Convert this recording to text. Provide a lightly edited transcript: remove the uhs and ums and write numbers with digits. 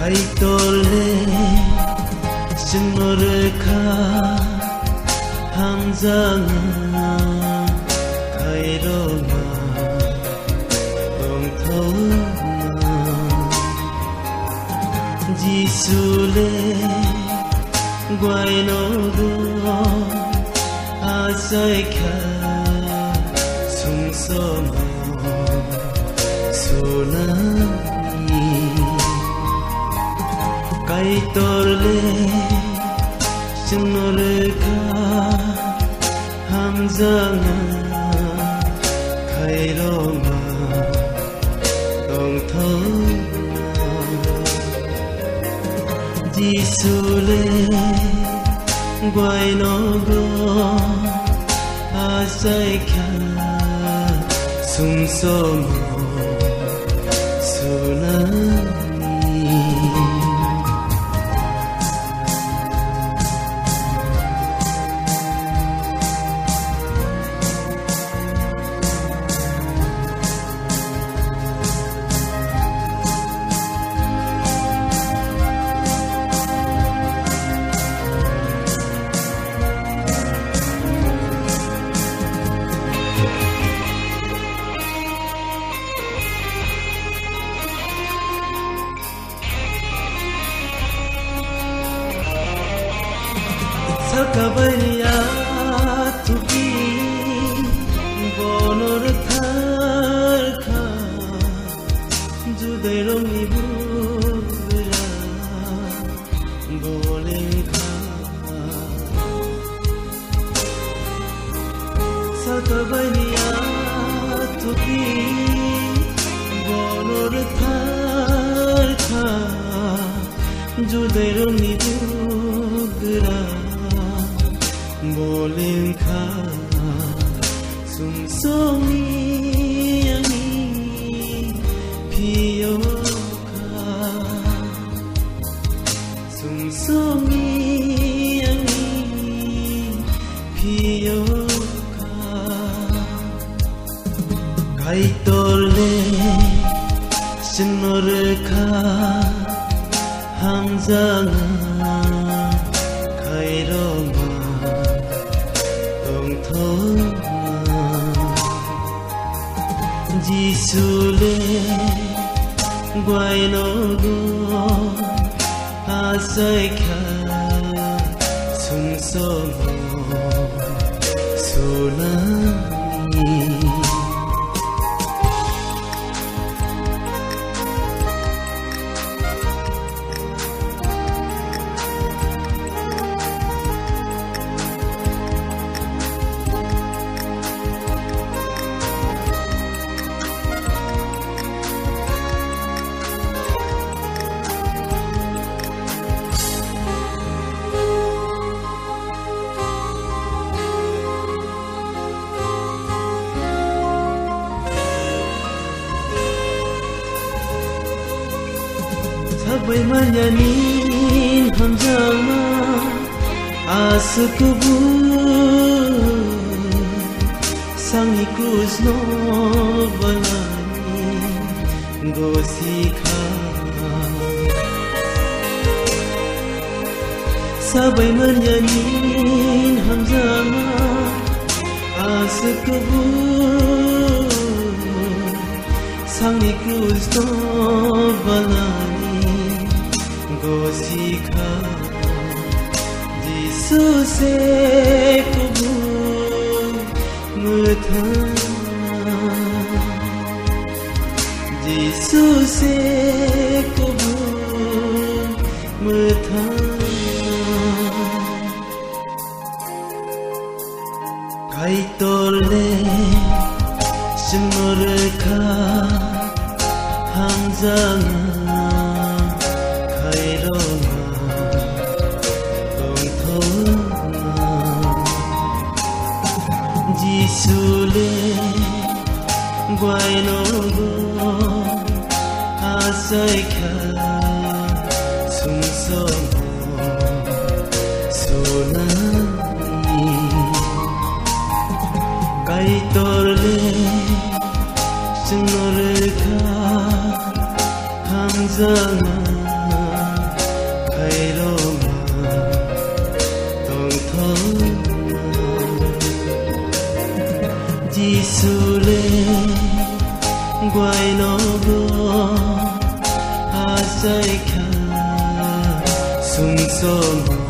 가이돌레 신노르카 함장아 가이로마 동토마 지술레 과이노고 아사이카 숭소모 소나니 가이돌레 신노르카 함장아 가이로마 동토마 지술레 과이노고 아사이카 숭소모 소나니 Sakabaya tuki bonor tharka juderom nibura bolenka Sakabaya tuki bonor tharka juderom nibura Bolenka sumsomi ani piyoka sumsomi ani piyoka 가이돌레 신노르카 함장아 가이로마 지술레 과이노고 아사이카 숭소모 소나니 Sabay manyanin hamjama askubu sangi krusno balani gosikha Sabay manyanin hamjama askubu sangi krusno balani Gosikha Jisuse kubu muthana Jisuse kubu muthana Gaitole 신노르카 함장아 지술레 과이노고 아사이카 숭소모 소나니 가이돌레 신노르카 함장아 quay nó go a sai kha sung so